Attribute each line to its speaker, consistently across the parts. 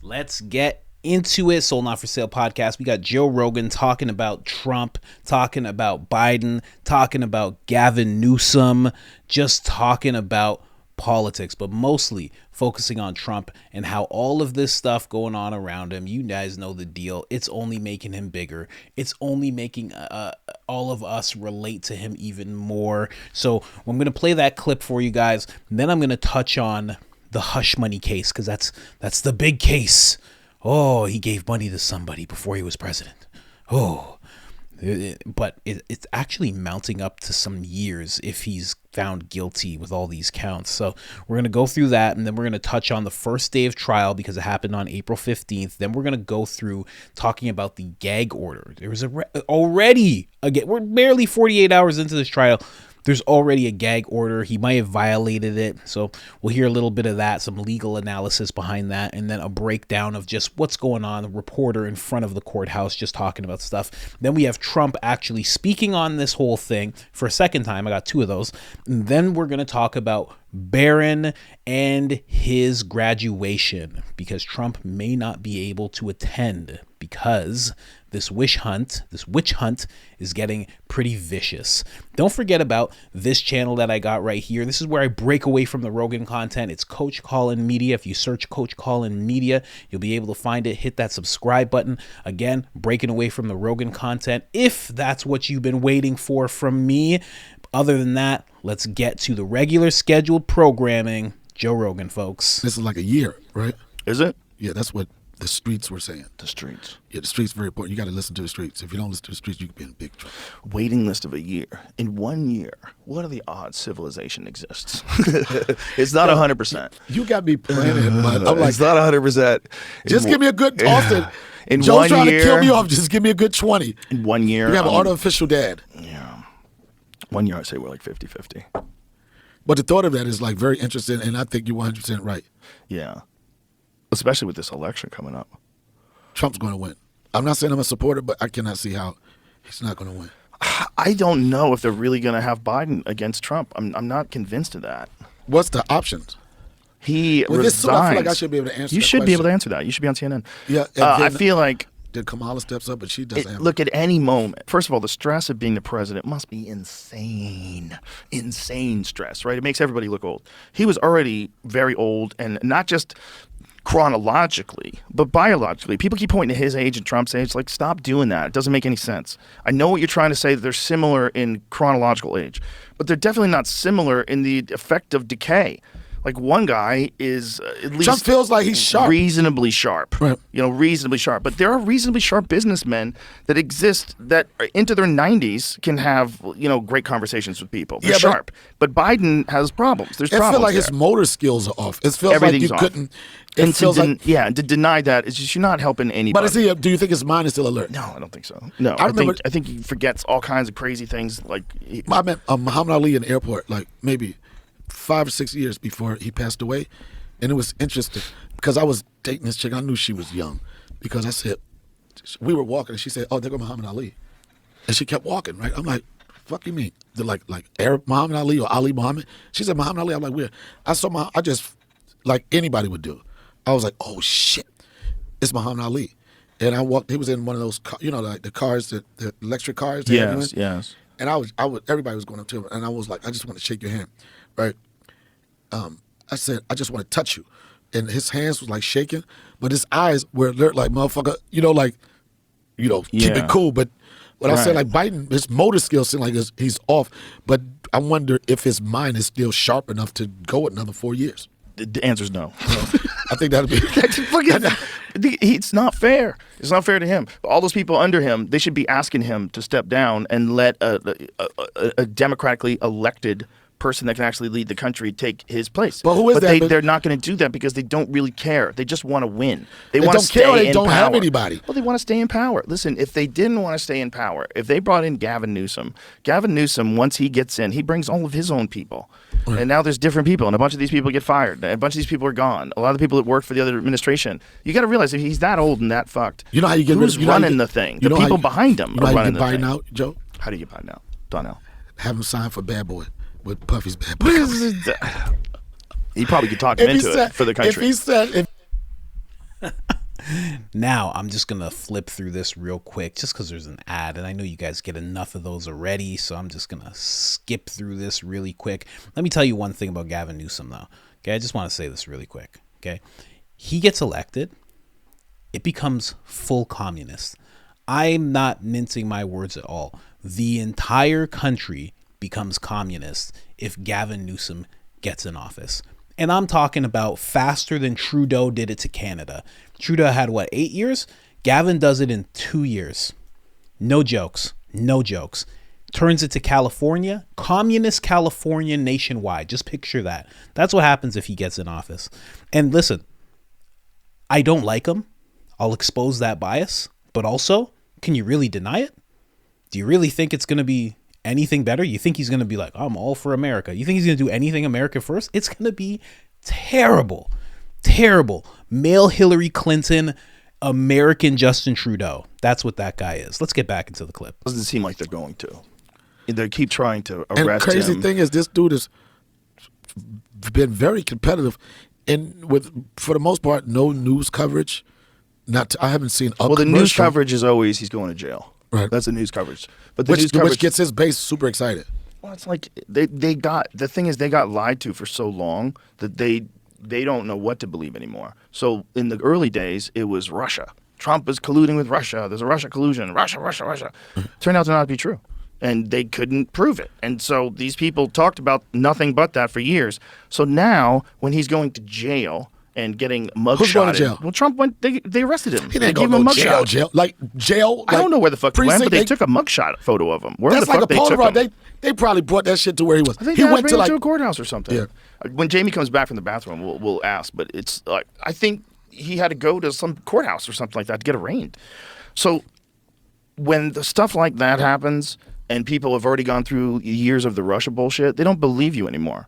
Speaker 1: Let's get into it. Sold Not For Sale podcast. We got Joe Rogan talking about Trump, talking about Biden, talking about Gavin Newsom, just talking about politics, but mostly focusing on Trump and how all of this stuff going on around him, you guys know the deal. It's only making him bigger. It's only making all of us relate to him even more. So I'm going to play that clip for you guys. And then I'm going to touch on the hush money case, because that's the big case. Oh, he gave money to somebody before he was president. Oh, but it's actually mounting up to some years if he's found guilty with all these counts. So we're going to go through that, and then we're going to touch on the first day of trial because it happened on April 15th. Then we're going to go through talking about the gag order. There was we're barely 48 hours into this trial. There's already a gag order. He might have violated it. So we'll hear a little bit of that, some legal analysis behind that, and then a breakdown of just what's going on. The reporter in front of the courthouse just talking about stuff. Then we have Trump actually speaking on this whole thing for a second time. I got two of those. And then we're going to talk about Barron and his graduation, because Trump may not be able to attend because this witch hunt is getting pretty vicious. Don't forget about this channel that I got right here. This is where I break away from the Rogan content. It's Coach COLIN Media. If you search Coach COLIN Media, you'll be able to find it. Hit that subscribe button. Again, breaking away from the Rogan content, if that's what you've been waiting for from me. Other than that, let's get to the regular scheduled programming. Joe Rogan, folks.
Speaker 2: This is like a year, right?
Speaker 3: Is it?
Speaker 2: Yeah, that's what the streets were saying.
Speaker 3: The streets.
Speaker 2: Yeah, the streets are very important. You got to listen to the streets. If you don't listen to the streets, you can be in big trouble.
Speaker 3: Waiting list of a year. In 1 year, what are the odds civilization exists? It's not 100%.
Speaker 2: You got me planning, but I'm like,
Speaker 3: it's not 100%.
Speaker 2: Just give me a good Austin.
Speaker 3: In
Speaker 2: Joe's
Speaker 3: 1
Speaker 2: trying
Speaker 3: year,
Speaker 2: to kill me off. Just give me a good 20.
Speaker 3: In 1 year.
Speaker 2: You have an artificial dad.
Speaker 3: Yeah. 1 year, I'd say we're like 50-50.
Speaker 2: But the thought of that is like very interesting, and I think you're 100% right.
Speaker 3: Yeah. Especially with this election coming up.
Speaker 2: Trump's going to win. I'm not saying I'm a supporter, but I cannot see how he's not going to win.
Speaker 3: I don't know if they're really going to have Biden against Trump. I'm not convinced of that.
Speaker 2: What's the options?
Speaker 3: He resigns.
Speaker 2: This, so I feel like I should be able to answer
Speaker 3: You
Speaker 2: that
Speaker 3: should
Speaker 2: question.
Speaker 3: be able to answer that. You should be on CNN.
Speaker 2: Yeah.
Speaker 3: I feel like
Speaker 2: did Kamala steps up, but she doesn't.
Speaker 3: Look, at any moment. First of all, the stress of being the president must be insane stress, right? It makes everybody look old. He was already very old, and not just chronologically, but biologically. People keep pointing to his age and Trump's age. Like, stop doing that. It doesn't make any sense. I know what you're trying to say, that they're similar in chronological age, but they're definitely not similar in the effect of decay. Like, one guy is at least
Speaker 2: Trump feels like he's sharp.
Speaker 3: Reasonably sharp.
Speaker 2: Right.
Speaker 3: Reasonably sharp. But there are reasonably sharp businessmen that exist that are into their 90s can have, great conversations with people. They're sharp. But Biden has problems. There's problems.
Speaker 2: It feels like
Speaker 3: there.
Speaker 2: his motor skills are off. It feels like you couldn't. It feels like
Speaker 3: to deny that is just you're not helping anybody.
Speaker 2: But do you think his mind is still alert?
Speaker 3: No, I don't think so. No,
Speaker 2: I
Speaker 3: think he forgets all kinds of crazy things. Like
Speaker 2: I met Muhammad Ali in the airport, like maybe 5 or 6 years before he passed away, and it was interesting because I was dating this chick. I knew she was young because I said, we were walking and she said, "Oh, there go Muhammad Ali," and she kept walking. Right? I'm like, "Fuck you mean? They're like Arab Muhammad Ali or Ali Muhammad?" She said Muhammad Ali. I'm like, weird. I just like anybody would do. I was like, "Oh shit, it's Muhammad Ali," and I walked. He was in one of those, like the cars, the electric cars.
Speaker 3: Yes.
Speaker 2: And everybody was going up to him, and I was like, "I just want to shake your hand." Right. I said, "I just want to touch you." And his hands was like shaking, but his eyes were alert like, motherfucker, keep it cool. But what I said, like Biden, his motor skills seem like he's off, but I wonder if his mind is still sharp enough to go another 4 years.
Speaker 3: The answer's no.
Speaker 2: I think that'd be.
Speaker 3: It's not fair. It's not fair to him. All those people under him, they should be asking him to step down and let a democratically elected person that can actually lead the country take his place.
Speaker 2: But who is that?
Speaker 3: They're not going to do that because they don't really care. They just want to win. They
Speaker 2: want
Speaker 3: to stay in power.
Speaker 2: They don't have anybody.
Speaker 3: Well, they want to stay in power. Listen, if they didn't want to stay in power, if they brought in Gavin Newsom, once he gets in, he brings all of his own people. Right. And now there's different people, and a bunch of these people get fired. A bunch of these people are gone. A lot of the people that worked for the other administration. You got to realize if he's that old and that fucked,
Speaker 2: you know how you get
Speaker 3: who's running the thing? The people behind him are running the thing.
Speaker 2: You know how you get Biden out, Joe?
Speaker 3: How do you get Biden out? Donell.
Speaker 2: Have him sign for Bad Boy with Puffy's Bad Boy.
Speaker 3: He probably could talk him into it for the country.
Speaker 2: If he said
Speaker 1: Now, I'm just going to flip through this real quick just because there's an ad, and I know you guys get enough of those already, so I'm just going to skip through this really quick. Let me tell you one thing about Gavin Newsom, though. Okay, I just want to say this really quick. Okay, he gets elected, it becomes full communist. I'm not mincing my words at all. The entire country becomes communist if Gavin Newsom gets in office. And I'm talking about faster than Trudeau did it to Canada. Trudeau had, 8 years? Gavin does it in 2 years. No jokes. No jokes. Turns it to California. Communist California nationwide. Just picture that. That's what happens if he gets in office. And listen, I don't like him. I'll expose that bias. But also, can you really deny it? Do you really think it's going to be anything better? You think he's going to be like, I'm all for America? You think he's going to do anything America first? It's going to be terrible. Terrible. Male Hillary Clinton, American Justin Trudeau. That's what that guy is. Let's get back into the clip.
Speaker 3: Doesn't seem like they're going to. They keep trying to arrest
Speaker 2: him. And the crazy
Speaker 3: him.
Speaker 2: thing is, this dude has been very competitive, and for the most part, no news coverage. I haven't seen a
Speaker 3: Well, the news
Speaker 2: commercial.
Speaker 3: coverage is always he's going to jail.
Speaker 2: Right.
Speaker 3: That's the news coverage. But the news coverage,
Speaker 2: which gets his base super excited.
Speaker 3: well, it's like they got the thing is they got lied to for so long that they don't know what to believe anymore. So in the early days, it was Russia. Trump is colluding with Russia. There's a Russia collusion. Russia. Turned out to not be true. And they couldn't prove it. And so these people talked about nothing but that for years. So now when he's going to jail and getting mugshotted.
Speaker 2: Who's going to jail?
Speaker 3: Well, Trump went. They arrested him.
Speaker 2: He
Speaker 3: They
Speaker 2: didn't
Speaker 3: gave
Speaker 2: go
Speaker 3: him a
Speaker 2: to
Speaker 3: mugshot.
Speaker 2: jail.
Speaker 3: I don't know where the fuck he went, but they
Speaker 2: precinct,
Speaker 3: took a mugshot photo of him. Where
Speaker 2: That's
Speaker 3: the
Speaker 2: like
Speaker 3: fuck
Speaker 2: a
Speaker 3: they took
Speaker 2: Polaroid.
Speaker 3: him?
Speaker 2: They probably brought that shit to where he was.
Speaker 3: I think
Speaker 2: He
Speaker 3: they
Speaker 2: went to
Speaker 3: to a courthouse or something.
Speaker 2: Yeah.
Speaker 3: When Jamie comes back from the bathroom, we'll ask. But it's like I think he had to go to some courthouse or something like that to get arraigned. So when the stuff like that happens and people have already gone through years of the Russia bullshit, they don't believe you anymore.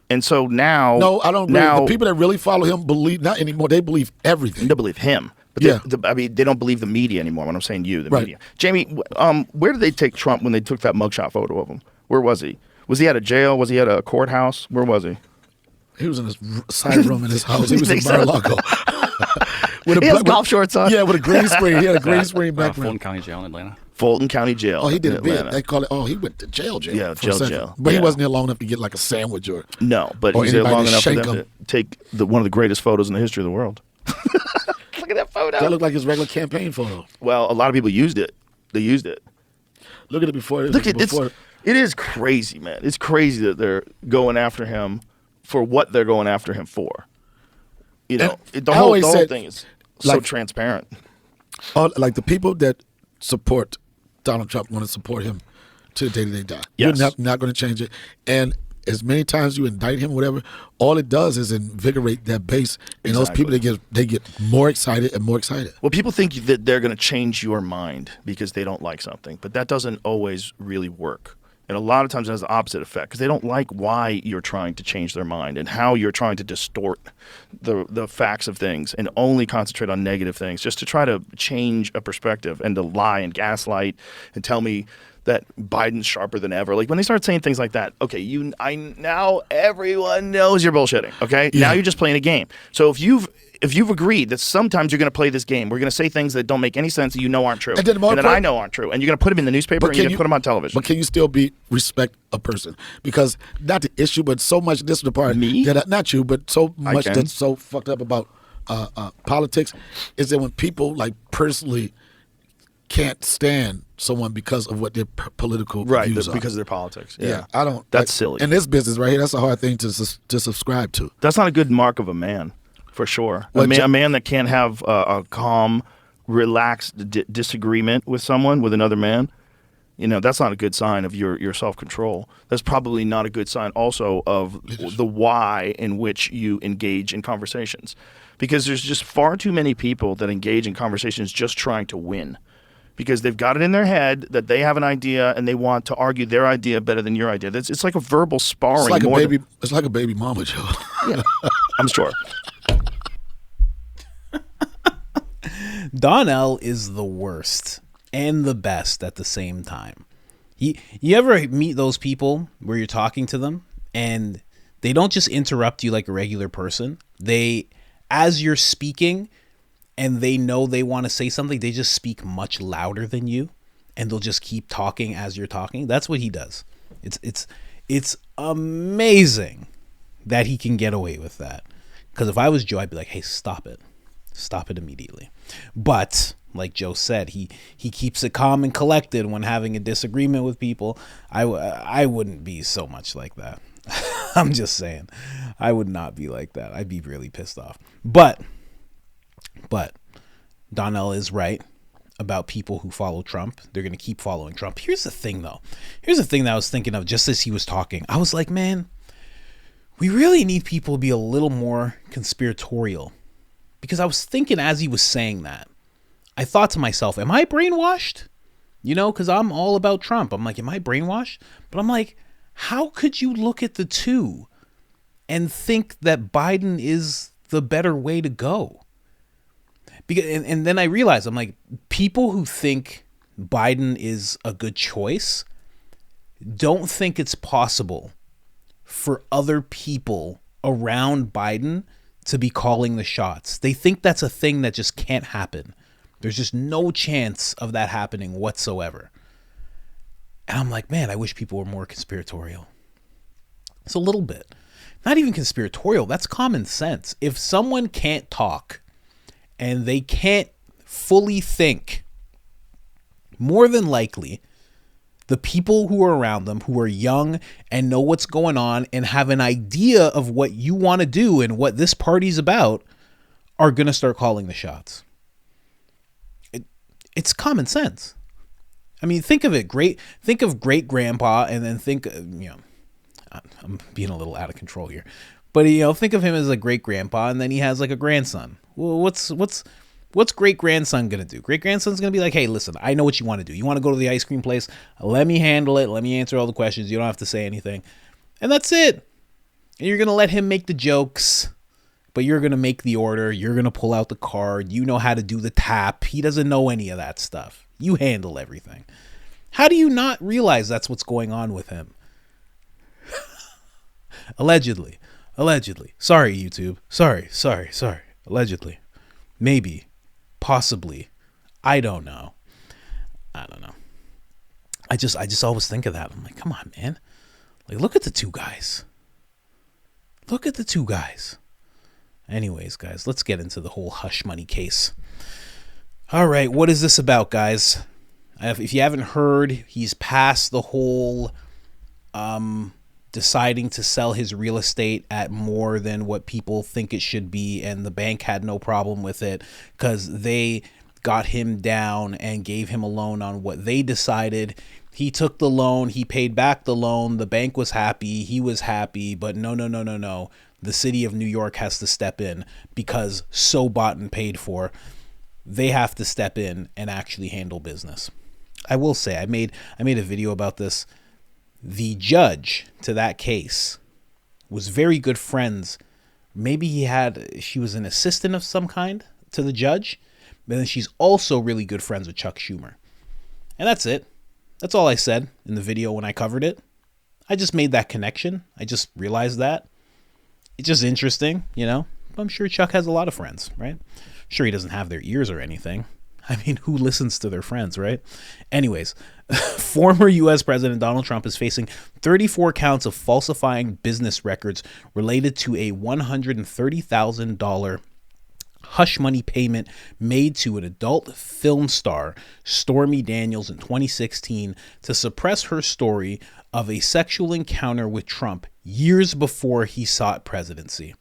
Speaker 3: And so now,
Speaker 2: No, I don't agree. The people that really follow him believe not anymore. They believe everything.
Speaker 3: they believe him. But
Speaker 2: Yeah.
Speaker 3: they don't believe the media anymore. When I'm saying you, the
Speaker 2: Right.
Speaker 3: media. Jamie, where did they take Trump when they took that mugshot photo of him? Where was he? Was he at a jail? Was he at a courthouse? Where was he?
Speaker 2: He was in his side room in his house. He was in
Speaker 3: Think so?
Speaker 2: Mar-a-Lago.
Speaker 3: He has golf shorts on.
Speaker 2: Yeah, with a green screen. He had a green screen background.
Speaker 4: Fulton County Jail in Atlanta.
Speaker 3: Fulton County Jail.
Speaker 2: Oh, he did
Speaker 3: in
Speaker 2: a bid.
Speaker 3: Atlanta.
Speaker 2: They call it. Oh, he went to jail.
Speaker 3: Yeah,
Speaker 2: for a second.
Speaker 3: jail.
Speaker 2: But he
Speaker 3: Yeah.
Speaker 2: wasn't there long enough to get like a sandwich or.
Speaker 3: No, but
Speaker 2: Or
Speaker 3: he's there
Speaker 2: anybody
Speaker 3: long
Speaker 2: to
Speaker 3: enough for
Speaker 2: shake
Speaker 3: them
Speaker 2: him.
Speaker 3: to take one of the greatest photos in the history of the world. Look at that photo.
Speaker 2: That looked like his regular campaign photo.
Speaker 3: Well, a lot of people used it. They used it.
Speaker 2: Look at it before.
Speaker 3: Look at it.
Speaker 2: before.
Speaker 3: It is crazy, man. It's crazy that they're going after him for what they're going after him for. You know,
Speaker 2: And
Speaker 3: the
Speaker 2: I
Speaker 3: whole
Speaker 2: always said,
Speaker 3: thing is so
Speaker 2: like-
Speaker 3: transparent.
Speaker 2: Like the people that support Donald Trump want to support him to the day that they die.
Speaker 3: Yes.
Speaker 2: You're not going to change it. And as many times you indict him, whatever, all it does is invigorate that base, and those people they get more excited and more excited.
Speaker 3: Well, people think that they're going to change your mind because they don't like something, but that doesn't always really work. And a lot of times it has the opposite effect because they don't like why you're trying to change their mind and how you're trying to distort the facts of things and only concentrate on negative things just to try to change a perspective and to lie and gaslight and tell me that Biden's sharper than ever. Like when they start saying things like that, okay, now everyone knows you're bullshitting. Okay,
Speaker 2: Yeah.
Speaker 3: now you're just playing a game. So if you've agreed that sometimes you're going to play this game, we're going to say things that don't make any sense that you know aren't true,
Speaker 2: And then more
Speaker 3: that I know aren't true, and you're going to put them in the newspaper and you're going to put them on television.
Speaker 2: But can you still respect a person? Because not the issue, but so much this is the part.
Speaker 3: Me?
Speaker 2: Not you, but so much
Speaker 3: can.
Speaker 2: that's so fucked up about politics is that when people like personally can't stand someone because of what their political views are.
Speaker 3: because of their politics.
Speaker 2: Yeah, I don't.
Speaker 3: That's silly.
Speaker 2: In this business right here, that's a hard thing to subscribe to.
Speaker 3: That's not a good mark of a man, for sure.
Speaker 2: Well,
Speaker 3: A man that can't have a calm, relaxed disagreement with someone, with another man, that's not a good sign of your self-control. That's probably not a good sign also of the why in which you engage in conversations. Because there's just far too many people that engage in conversations just trying to win. Because they've got it in their head that they have an idea and they want to argue their idea better than your idea. It's like a verbal sparring.
Speaker 2: It's like a baby. It's like a baby mama, Joe.
Speaker 3: Yeah, I'm sure.
Speaker 1: Donell is the worst and the best at the same time. You ever meet those people where you're talking to them and they don't just interrupt you like a regular person? As you're speaking, and they know they want to say something, they just speak much louder than you, and they'll just keep talking as you're talking. That's what he does. It's amazing that he can get away with that. Because if I was Joe, I'd be like, hey, stop it immediately. But like Joe said, he keeps it calm and collected when having a disagreement with people. I wouldn't be so much like that. I'm just saying, I would not be like that. I'd be really pissed off. But Donell is right about people who follow Trump. They're going to keep following Trump. Here's the thing, though. Here's the thing that I was thinking of just as he was talking. I was like, man, we really need people to be a little more conspiratorial. Because I was thinking as he was saying that, I thought to myself, am I brainwashed? You know, because I'm all about Trump. I'm like, am I brainwashed? But I'm like, how could you look at the two and think that Biden is the better way to go? Because, and then I realized, I'm like, people who think Biden is a good choice don't think it's possible for other people around Biden to be calling the shots. They think that's a thing that just can't happen. There's just no chance of that happening whatsoever. And I'm like, man, I wish people were more conspiratorial. It's a little bit. Not even conspiratorial. That's common sense. If someone can't talk and they can't fully think, more than likely, the people who are around them, who are young and know what's going on and have an idea of what you want to do and what this party's about, are going to start calling the shots. It's common sense. I mean, think of it. Think of great grandpa, and then think, I'm being a little out of control here, but think of him as a great grandpa, and then he has like a grandson. Well, what's great grandson gonna do? Great grandson's gonna be like, hey, listen, I know what you want to do. You want to go to the ice cream place? Let me handle it. Let me answer all the questions. You don't have to say anything, and that's it. And you're gonna let him make the jokes, but you're gonna make the order. You're gonna pull out the card. You know how to do the tap. He doesn't know any of that stuff. You handle everything. How do you not realize that's what's going on with him? Allegedly. Sorry, YouTube. Sorry. Allegedly. Maybe. Possibly. I don't know. I just always think of that. I'm like, come on, man. Like, look at the two guys. Anyways, guys, let's get into the whole hush money case. All right, what is this about, guys? If you haven't heard, he's passed the whole deciding to sell his real estate at more than what people think it should be, and the bank had no problem with it because they got him down and gave him a loan on what they decided. He took the loan, he paid back the loan, the bank was happy, he was happy, but no. The city of New York has to step in because so bought and paid for. They have to step in and actually handle business. I will say, I made a video about this. The judge to that case was very good friends. Maybe she was an assistant of some kind to the judge, but then she's also really good friends with Chuck Schumer. And that's it. That's all I said in the video when I covered it. I just made that connection. I just realized that. It's just interesting, I'm sure Chuck has a lot of friends, right? Sure, he doesn't have their ears or anything. I mean, who listens to their friends, right? Anyways, former U.S. President Donald Trump is facing 34 counts of falsifying business records related to a $130,000 hush money payment made to an adult film star, Stormy Daniels, in 2016 to suppress her story of a sexual encounter with Trump years before he sought presidency.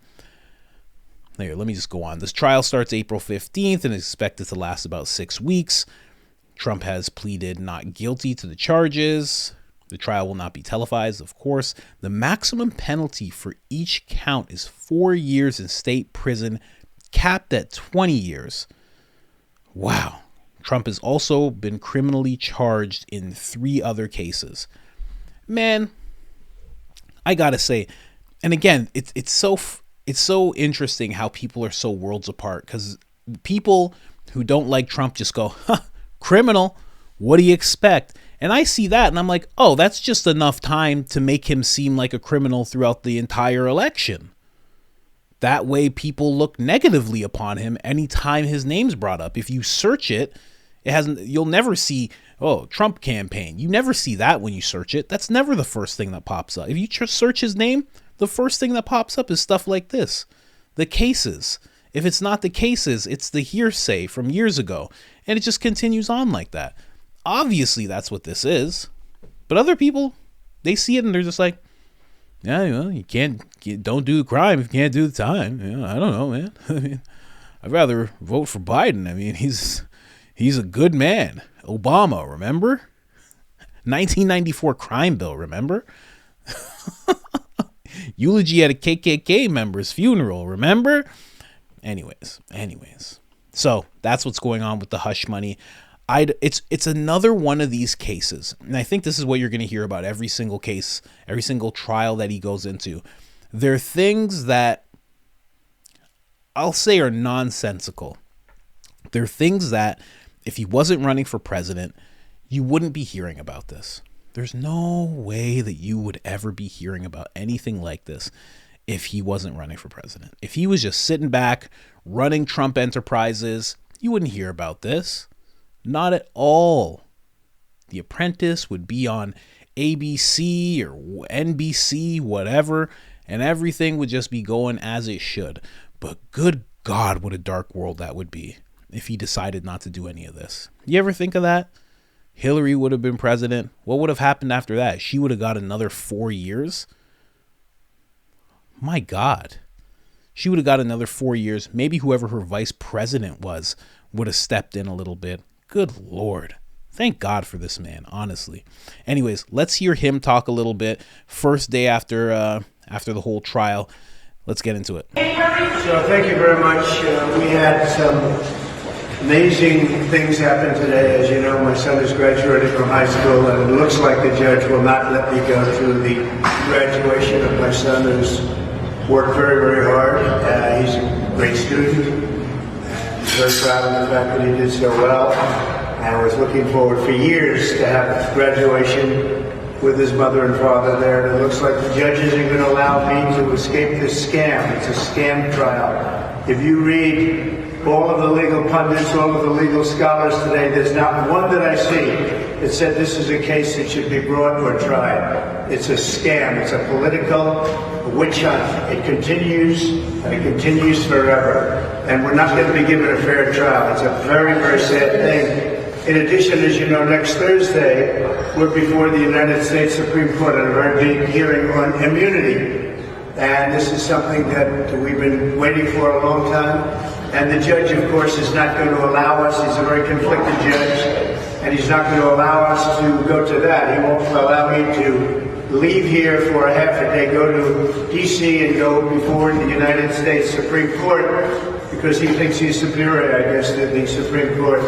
Speaker 1: Here, let me just go on. This trial starts April 15th and is expected to last about 6 weeks. Trump has pleaded not guilty to the charges. The trial will not be televised, of course. The maximum penalty for each count is 4 years in state prison, capped at 20 years. Wow. Trump has also been criminally charged in 3 other cases. Man, I gotta say, and again, it's so interesting how people are so worlds apart, because people who don't like Trump just go, criminal, what do you expect? And I see that and I'm like, oh, that's just enough time to make him seem like a criminal throughout the entire election. That way people look negatively upon him anytime his name's brought up. If you search it, you'll never see, oh, Trump campaign. You never see that when you search it. That's never the first thing that pops up. If you search his name, the first thing that pops up is stuff like this. The cases. If it's not the cases, it's the hearsay from years ago. And it just continues on like that. Obviously, that's what this is. But other people, they see it and they're just like, yeah, you don't do the crime if you can't do the time. I don't know, man. I mean, I'd rather vote for Biden. I mean, he's a good man. Obama, remember? 1994 crime bill, remember? Eulogy at a KKK member's funeral, remember? Anyways. So that's what's going on with the hush money. It's another one of these cases, and I think this is what you're going to hear about every single case, every single trial that he goes into. There are things that I'll say are nonsensical. There are things that if he wasn't running for president, you wouldn't be hearing about this. There's no way that you would ever be hearing about anything like this if he wasn't running for president. If he was just sitting back, running Trump Enterprises, you wouldn't hear about this. Not at all. The Apprentice would be on ABC or NBC, whatever, and everything would just be going as it should. But good God, what a dark world that would be if he decided not to do any of this. You ever think of that? Hillary would have been president. What would have happened after that? She would have got another 4 years. My God. She would have got another 4 years. Maybe whoever her vice president was would have stepped in a little bit. Good Lord. Thank God for this man, honestly. Anyways, let's hear him talk a little bit. First day after the whole trial. Let's get into it.
Speaker 4: So thank you very much. We had some amazing things happen today. As you know, my son is graduating from high school, and it looks like the judge will not let me go to the graduation of my son, who's worked very, very hard. He's a great student. Very proud of the fact that he did so well, and was looking forward for years to have graduation with his mother and father there. And it looks like the judge isn't going to allow me to escape this scam. It's a scam trial. If you read all of the legal pundits, all of the legal scholars today, there's not one that I see that said this is a case that should be brought or tried. It's a scam. It's a political witch hunt. It continues, and it continues forever. And we're not going to be given a fair trial. It's a very, very sad thing. In addition, as you know, next Thursday, we're before the United States Supreme Court on a very big hearing on immunity. And this is something that we've been waiting for a long time. And the judge, of course, is not going to allow us. He's a very conflicted judge. And he's not going to allow us to go to that. He won't allow me to leave here for a half a day, go to D.C. and go before the United States Supreme Court because he thinks he's superior, I guess, to the Supreme Court.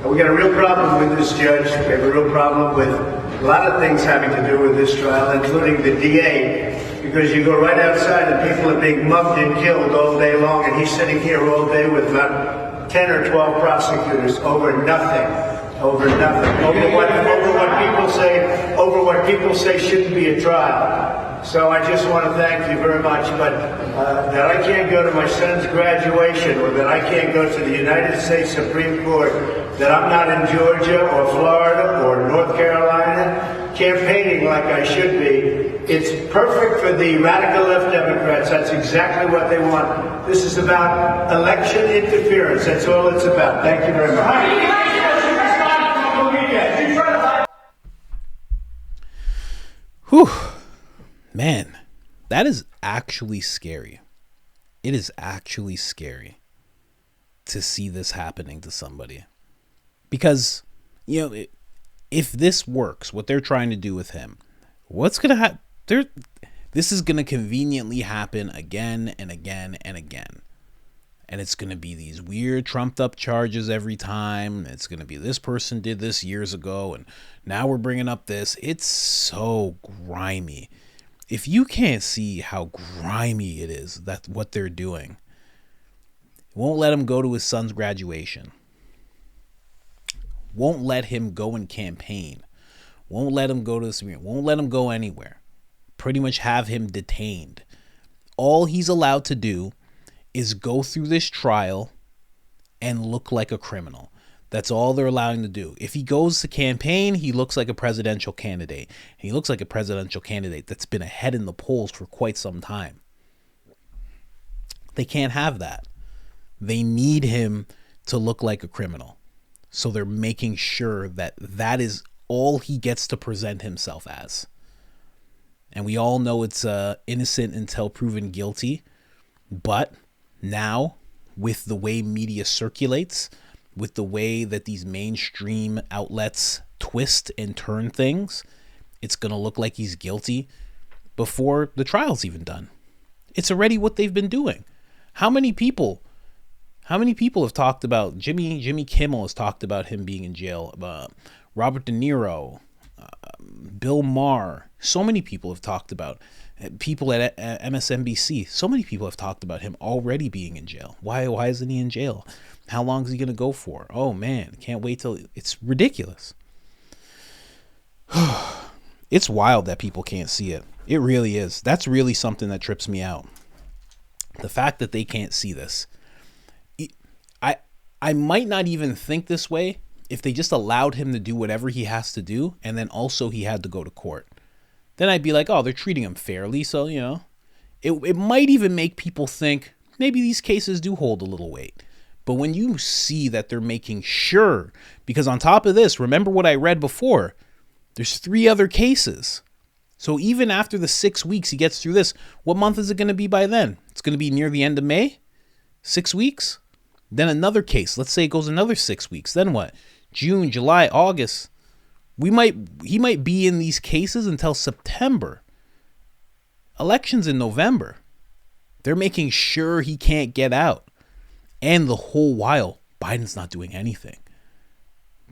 Speaker 4: We got a real problem with this judge. We have a real problem with a lot of things having to do with this trial, including the DA, because you go right outside and people are being mugged and killed all day long, and he's sitting here all day with about 10 or 12 prosecutors over nothing. Over nothing. Over what people say shouldn't be a trial. So I just want to thank you very much. But that I can't go to my son's graduation, or that I can't go to the United States Supreme Court, that I'm not in Georgia or Florida or North Carolina campaigning like I should be. It's perfect for the radical left Democrats. That's exactly what they want. This is about election interference. That's all it's about. Thank you very much.
Speaker 1: Whew. Man, that is actually scary. It is actually scary to see this happening to somebody. Because, you know, if this works, what they're trying to do with him, what's going to happen? This is going to conveniently happen again and again and again. And it's going to be these weird trumped up charges every time. It's going to be this person did this years ago, and now we're bringing up this. It's so grimy. If you can't see how grimy it is, that's what they're doing. Won't let him go to his son's graduation. Won't let him go and campaign. Won't let him go to the Supreme Court. Won't let him go anywhere. Pretty much have him detained. All he's allowed to do is go through this trial and look like a criminal. That's all they're allowing him to do. If he goes to campaign, he looks like a presidential candidate. He looks like a presidential candidate that's been ahead in the polls for quite some time. They can't have that. They need him to look like a criminal. So they're making sure that that is all he gets to present himself as. And we all know it's innocent until proven guilty. But now, with the way media circulates, with the way that these mainstream outlets twist and turn things, it's going to look like he's guilty before the trial's even done. It's already what they've been doing. How many people have talked about Jimmy Kimmel has talked about him being in jail, Robert De Niro, Bill Maher, so many people have talked about people at MSNBC. So many people have talked about him already being in jail. Why isn't he in jail? How long is he going to go for? Oh man, can't wait till it's ridiculous. It's wild that people can't see it. It really is. That's really something that trips me out. The fact that they can't see this. I might not even think this way if they just allowed him to do whatever he has to do, and then also he had to go to court. Then I'd be like, oh, they're treating him fairly, so, you know. It might even make people think maybe these cases do hold a little weight. But when you see that they're making sure, because on top of this, remember what I read before, there's 3 other cases. So even after the 6 weeks he gets through this, what month is it going to be by then? It's going to be near the end of May? 6 weeks? Then another case. Let's say it goes another 6 weeks. Then what? June, July, August. He might be in these cases until September. Elections in November. They're making sure he can't get out. And the whole while, Biden's not doing anything.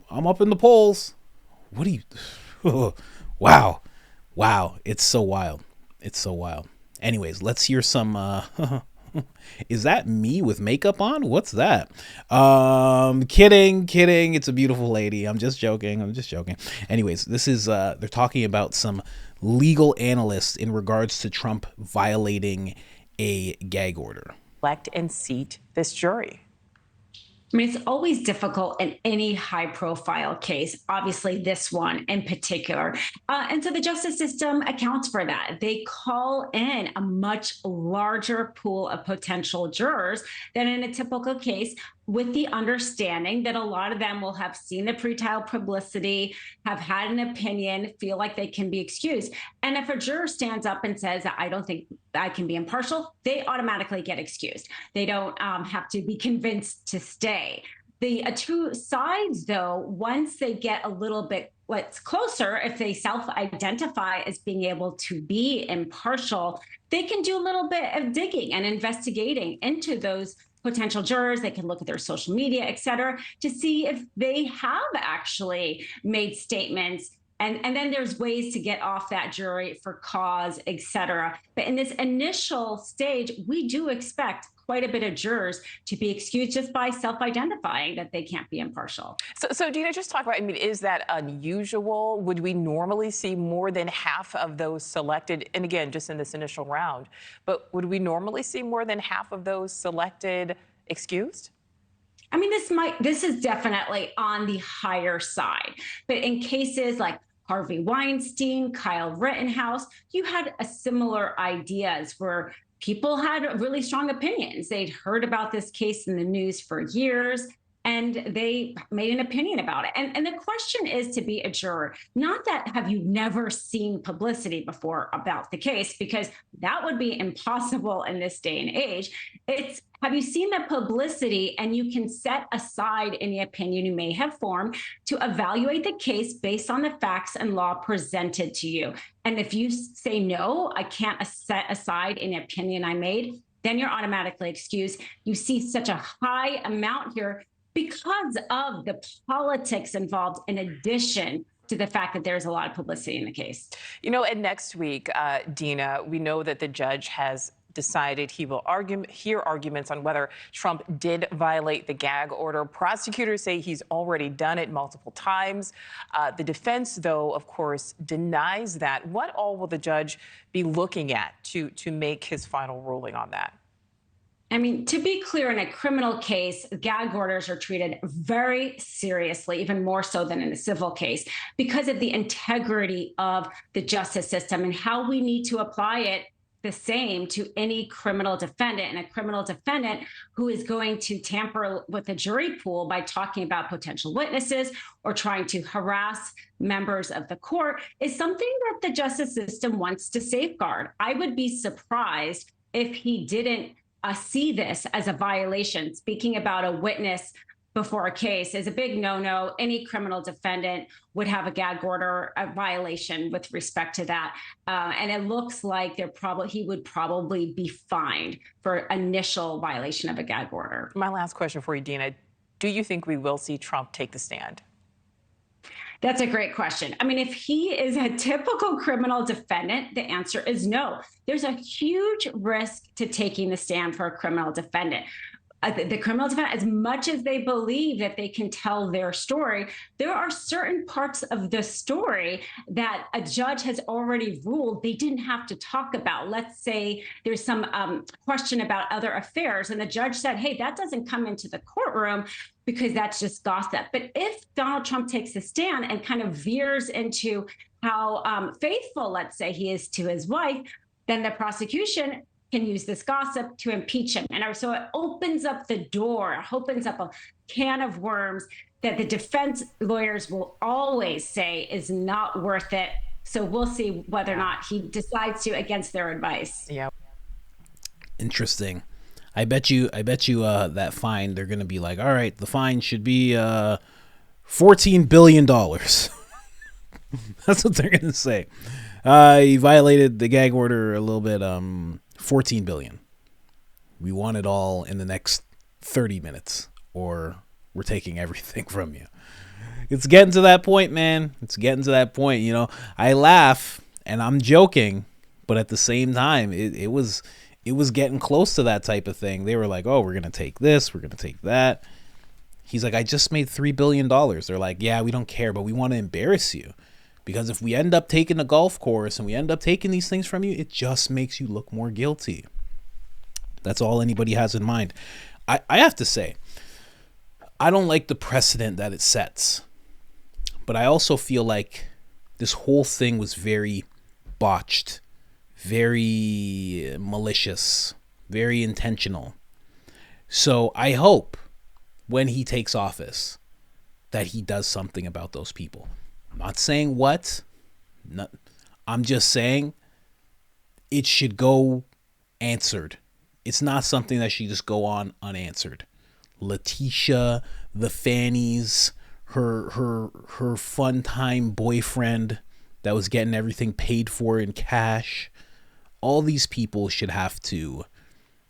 Speaker 1: I'm up in the polls. What do you... Wow. It's so wild. It's so wild. Anyways, let's hear some... Is that me with makeup on? What's that? Kidding. It's a beautiful lady. I'm just joking. Anyways, this is they're talking about some legal analysts in regards to Trump violating a gag order.
Speaker 5: Elect and seat this jury.
Speaker 6: I mean, it's always difficult in any high-profile case, obviously this one in particular. And so the justice system accounts for that. They call in a much larger pool of potential jurors than in a typical case, with the understanding that a lot of them will have seen the pretrial publicity, have had an opinion, feel like they can be excused. And if a juror stands up and says, I don't think I can be impartial, they automatically get excused. They don't have to be convinced to stay. The two sides, though, once they get a little bit closer, if they self-identify as being able to be impartial, they can do a little bit of digging and investigating into those potential jurors. They can look at their social media, et cetera, to see if they have actually made statements. And then there's ways to get off that jury for cause, et cetera. But in this initial stage, we do expect quite a bit of jurors to be excused just by self-identifying that they can't be impartial.
Speaker 5: So Dina, just talk about, I mean, is that unusual? Would we normally see more than half of those selected? And again, just in this initial round, but would we normally see more than half of those selected excused?
Speaker 6: I mean, this is definitely on the higher side, but in cases like Harvey Weinstein, Kyle Rittenhouse, you had a similar ideas where people had really strong opinions. They'd heard about this case in the news for years, and they made an opinion about it. And the question is to be a juror, not that have you never seen publicity before about the case, because that would be impossible in this day and age. It's have you seen the publicity, and you can set aside any opinion you may have formed to evaluate the case based on the facts and law presented to you. And if you say, no, I can't set aside any opinion I made, then you're automatically excused. You see such a high amount here because of the politics involved, in addition to the fact that there's a lot of publicity in the case.
Speaker 5: You know, and next week, Dina, we know that the judge has decided he will hear arguments on whether Trump did violate the gag order. Prosecutors say he's already done it multiple times. The defense, though, of course, denies that. What all will the judge be looking at to make his final ruling on that?
Speaker 6: I mean, to be clear, in a criminal case, gag orders are treated very seriously, even more so than in a civil case, because of the integrity of the justice system and how we need to apply it the same to any criminal defendant. And a criminal defendant who is going to tamper with the jury pool by talking about potential witnesses or trying to harass members of the court is something that the justice system wants to safeguard. I would be surprised if he didn't see this as a violation. Speaking about a witness before a case is a big no-no. Any criminal defendant would have a gag order, a violation with respect to that. And it looks like he would probably be fined for initial violation of a gag order.
Speaker 5: My last question for you, Dina. Do you think we will see Trump take the stand?
Speaker 6: That's a great question. I mean, if he is a typical criminal defendant, the answer is no. There's a huge risk to taking the stand for a criminal defendant. The criminal defendant, as much as they believe that they can tell their story, there are certain parts of the story that a judge has already ruled they didn't have to talk about. Let's say there's some question about other affairs, and the judge said, hey, that doesn't come into the courtroom because that's just gossip. But if Donald Trump takes a stand and kind of veers into how faithful, let's say, he is to his wife, then the prosecution can use this gossip to impeach him. And so it opens up the door, opens up a can of worms that the defense lawyers will always say is not worth it. So we'll see whether or not he decides to against their advice.
Speaker 5: Yeah.
Speaker 1: Interesting. I bet you that fine, they're going to be like, all right, the fine should be $14 billion. That's what they're going to say. He violated the gag order a little bit, 14 billion. We want it all in the next 30 minutes or we're taking everything from you. It's getting to that point, man. It's getting to that point. You know, I laugh and I'm joking, but at the same time, it was getting close to that type of thing. They were like, oh, we're going to take this. We're going to take that. He's like, I just made $3 billion. They're like, yeah, we don't care, but we want to embarrass you. Because if we end up taking a golf course and we end up taking these things from you, it just makes you look more guilty. That's all anybody has in mind. I have to say, I don't like the precedent that it sets. But I also feel like this whole thing was very botched, very malicious, very intentional. So I hope when he takes office that he does something about those people. I'm not saying what. I'm just saying it should go answered. It's not something that should just go on unanswered. Letitia, the Fannies, her fun time boyfriend that was getting everything paid for in cash. All these people should have to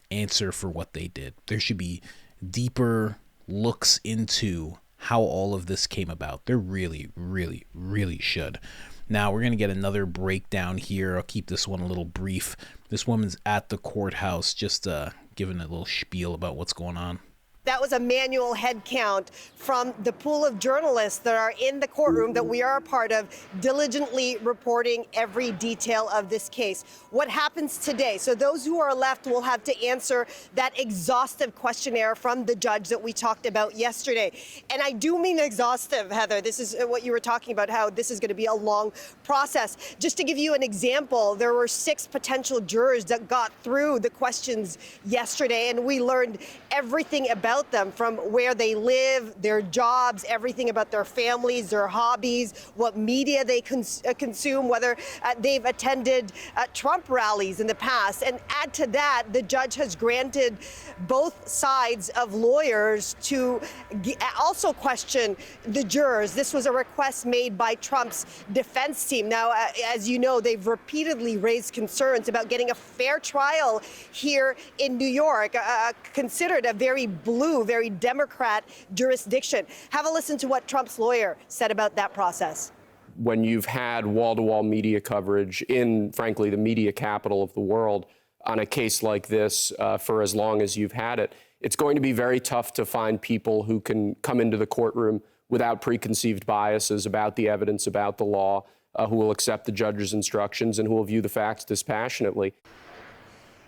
Speaker 1: answer for what they did. There should be deeper looks into how all of this came about. There really, really, really should. Now, we're going to get another breakdown here. I'll keep this one a little brief. This woman's at the courthouse just giving a little spiel about what's going on.
Speaker 7: That was a manual head count from the pool of journalists that are in the courtroom that we are a part of, diligently reporting every detail of this case. What happens today? So those who are left will have to answer that exhaustive questionnaire from the judge that we talked about yesterday. And I do mean exhaustive, Heather. This is what you were talking about, how this is going to be a long process. Just to give you an example, there were 6 potential jurors that got through the questions yesterday, and we learned everything about them, from where they live, their jobs, everything about their families, their hobbies, what media they consume, whether they've attended Trump rallies in the past. And add to that, the judge has granted both sides of lawyers to also question the jurors. This was a request made by Trump's defense team. Now, as you know, they've repeatedly raised concerns about getting a fair trial here in New York, considered a very blue, very Democrat jurisdiction. Have a listen to what Trump's lawyer said about that process.
Speaker 8: When you've had wall-to-wall media coverage in, frankly, the media capital of the world on a case like this for as long as you've had it, it's going to be very tough to find people who can come into the courtroom without preconceived biases about the evidence, about the law, who will accept the judge's instructions and who will view the facts dispassionately.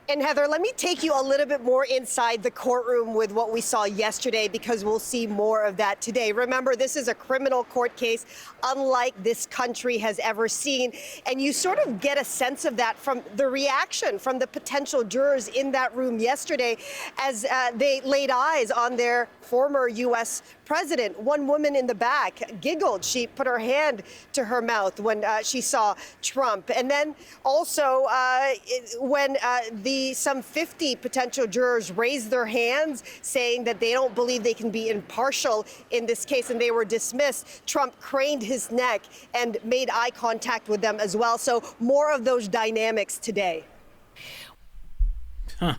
Speaker 7: And Heather, let me take you a little bit more inside the courtroom with what we saw yesterday, because we'll see more of that today. Remember, this is a criminal court case unlike this country has ever seen. And you sort of get a sense of that from the reaction from the potential jurors in that room yesterday as they laid eyes on their former U.S. president. One woman in the back giggled. She put her hand to her mouth when she saw Trump. And then also when some 50 potential jurors raised their hands saying that they don't believe they can be impartial in this case and they were dismissed, Trump craned his neck and made eye contact with them as well. So more of those dynamics today.
Speaker 1: Huh.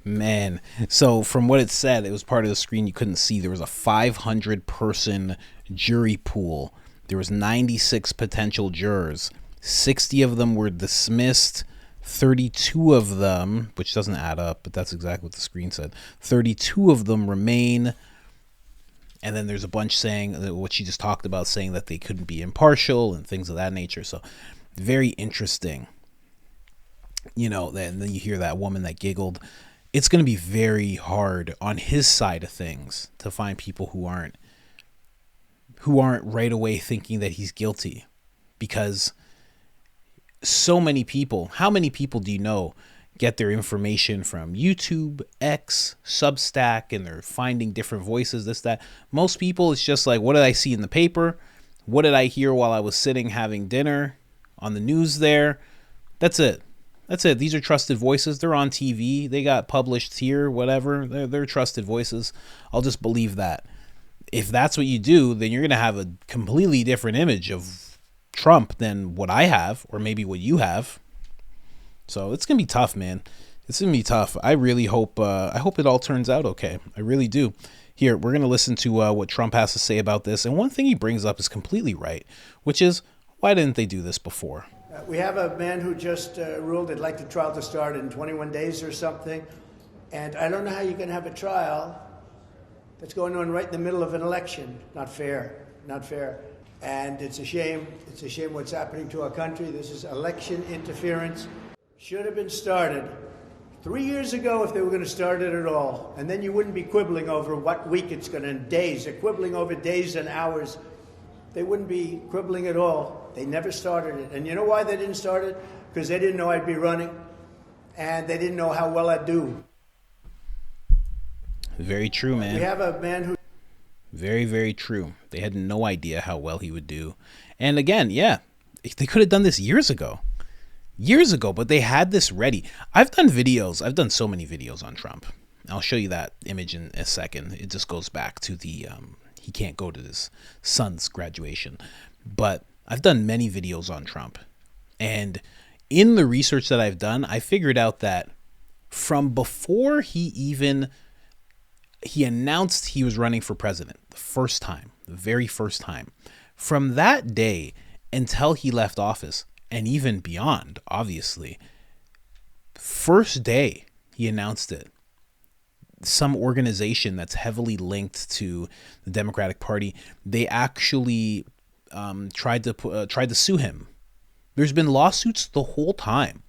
Speaker 1: Man. So from what it said, it was part of the screen you couldn't see. There was a 500-person jury pool. There was 96 potential jurors. 60 of them were dismissed. 32 of them, which doesn't add up, but that's exactly what the screen said. 32 of them remain. And then there's a bunch saying what she just talked about, saying that they couldn't be impartial and things of that nature. So very interesting. You know, then you hear that woman that giggled. It's going to be very hard on his side of things to find people who aren't right away thinking that he's guilty, because so many people, how many people do you know get their information from YouTube, X, Substack, and they're finding different voices, this, that. Most people, it's just like, what did I see in the paper? What did I hear while I was sitting having dinner on the news there? That's it. That's it. These are trusted voices. They're on TV. They got published here, whatever. They're trusted voices. I'll just believe that. If that's what you do, then you're going to have a completely different image of Trump than what I have, or maybe what you have. So it's going to be tough, man. It's going to be tough. I really hope, I hope it all turns out okay. I really do. Here, we're going to listen to what Trump has to say about this. And one thing he brings up is completely right, which is, why didn't they do this before?
Speaker 4: We have a man who just ruled they'd like the trial to start in 21 days or something. And I don't know how you can have a trial that's going on right in the middle of an election. Not fair. Not fair. And it's a shame. It's a shame what's happening to our country. This is election interference. Should have been started 3 years ago if they were going to start it at all. And then you wouldn't be quibbling over what week it's going to, days. They're quibbling over days and hours. They wouldn't be quibbling at all. They never started it. And you know why they didn't start it? Because they didn't know I'd be running. And they didn't know how well I'd do.
Speaker 1: Very true, man.
Speaker 4: We have a man who...
Speaker 1: Very, very true. They had no idea how well he would do. And again, yeah, they could have done this years ago. Years ago, but they had this ready. I've done videos. I've done so many videos on Trump. I'll show you that image in a second. It just goes back to the... he can't go to his son's graduation. But I've done many videos on Trump. And in the research that I've done, I figured out that from before he announced he was running for president, the very first time, from that day until he left office, and even beyond, obviously, first day he announced it, some organization that's heavily linked to the Democratic Party, they actually tried to sue him. There's been lawsuits the whole time,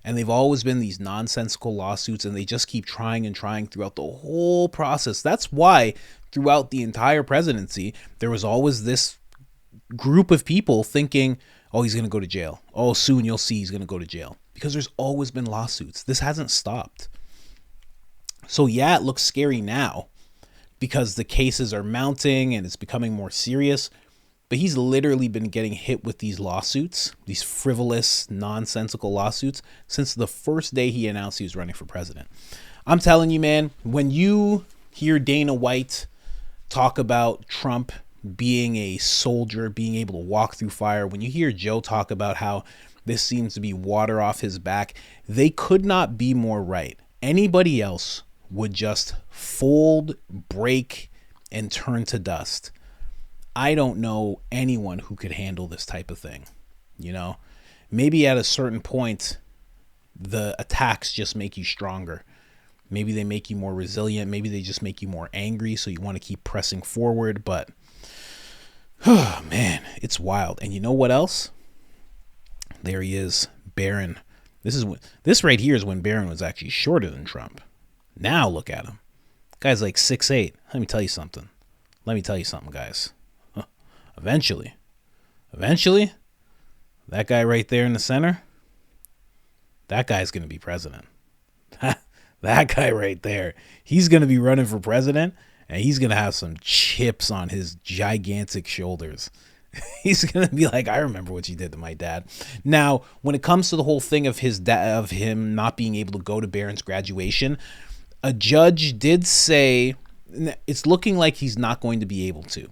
Speaker 1: and they've always been these nonsensical lawsuits, and they just keep trying and trying throughout the whole process. That's why throughout the entire presidency, there was always this group of people thinking, oh, he's going to go to jail. Oh, soon you'll see he's going to go to jail. Because there's always been lawsuits. This hasn't stopped. So yeah, it looks scary now because the cases are mounting and it's becoming more serious. But he's literally been getting hit with these lawsuits, these frivolous, nonsensical lawsuits, since the first day he announced he was running for president. I'm telling you, man, when you hear Dana White talk about Trump being a soldier, being able to walk through fire, when you hear Joe talk about how this seems to be water off his back, they could not be more right. Anybody else would just fold, break, and turn to dust. I don't know anyone who could handle this type of thing. You know, maybe at a certain point, the attacks just make you stronger. Maybe they make you more resilient. Maybe they just make you more angry. So you want to keep pressing forward. But, oh man, it's wild. And you know what else? There he is, Barron. This right here is when Barron was actually shorter than Trump. Now look at him. Guy's like 6'8". Let me tell you something. Guys. Eventually, that guy right there in the center, that guy's going to be president. That guy right there, he's going to be running for president, and he's going to have some chips on his gigantic shoulders. He's going to be like, I remember what you did to my dad. Now, when it comes to the whole thing of him not being able to go to Barron's graduation, a judge did say it's looking like he's not going to be able to.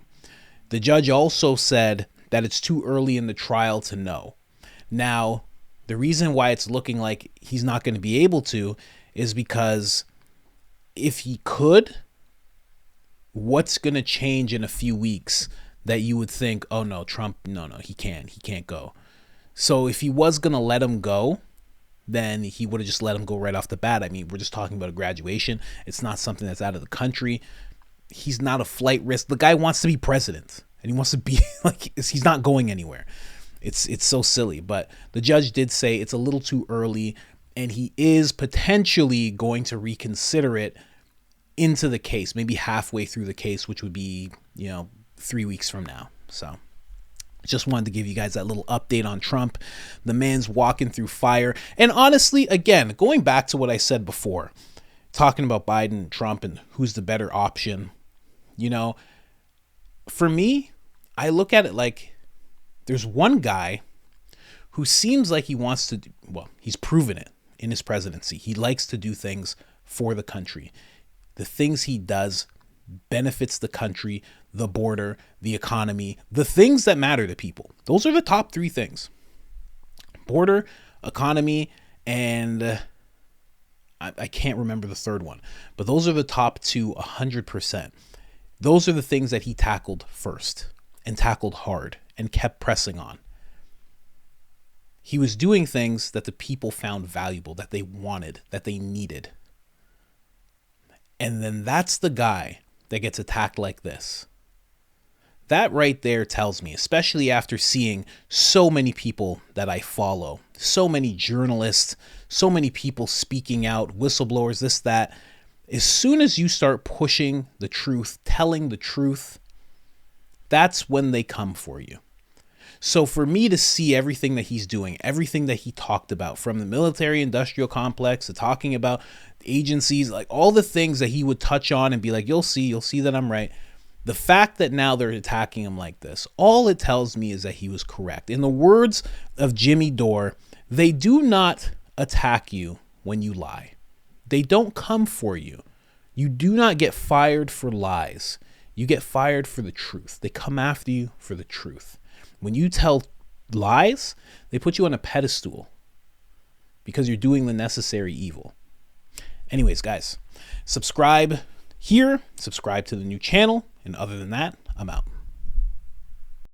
Speaker 1: The judge also said that it's too early in the trial to know. Now, the reason why it's looking like he's not going to be able to is because if he could, what's going to change in a few weeks that you would think, oh no, Trump, no, he can't go. So if he was going to let him go, then he would have just let him go right off the bat. I mean, we're just talking about a graduation. It's not something that's out of the country. He's not a flight risk. The guy wants to be president, and he wants to be like, he's not going anywhere. It's so silly. But the judge did say it's a little too early, and he is potentially going to reconsider it into the case, maybe halfway through the case, which would be, 3 weeks from now. So just wanted to give you guys that little update on Trump. The man's walking through fire. And honestly, again, going back to what I said before, talking about Biden and Trump and who's the better option, for me, I look at it like there's one guy who seems like he wants to do, well, he's proven it in his presidency. He likes to do things for the country. The things he does benefits the country, the border, the economy, the things that matter to people. Those are the top three things: border, economy, and I can't remember the third one, but those are the top two 100%. Those are the things that he tackled first and tackled hard and kept pressing on. He was doing things that the people found valuable, that they wanted, that they needed. And then that's the guy that gets attacked like this. That right there tells me, especially after seeing so many people that I follow, so many journalists, so many people speaking out, whistleblowers, this, that, as soon as you start pushing the truth, telling the truth, that's when they come for you. So for me to see everything that he's doing, everything that he talked about, from the military industrial complex to talking about agencies, like all the things that he would touch on and be like, you'll see that I'm right. The fact that now they're attacking him like this, all it tells me is that he was correct. In the words of Jimmy Dore, they do not attack you when you lie. They don't come for you. You do not get fired for lies. You get fired for the truth. They come after you for the truth. When you tell lies, they put you on a pedestal because you're doing the necessary evil. Anyways, guys, subscribe here, subscribe to the new channel, and other than that, I'm out.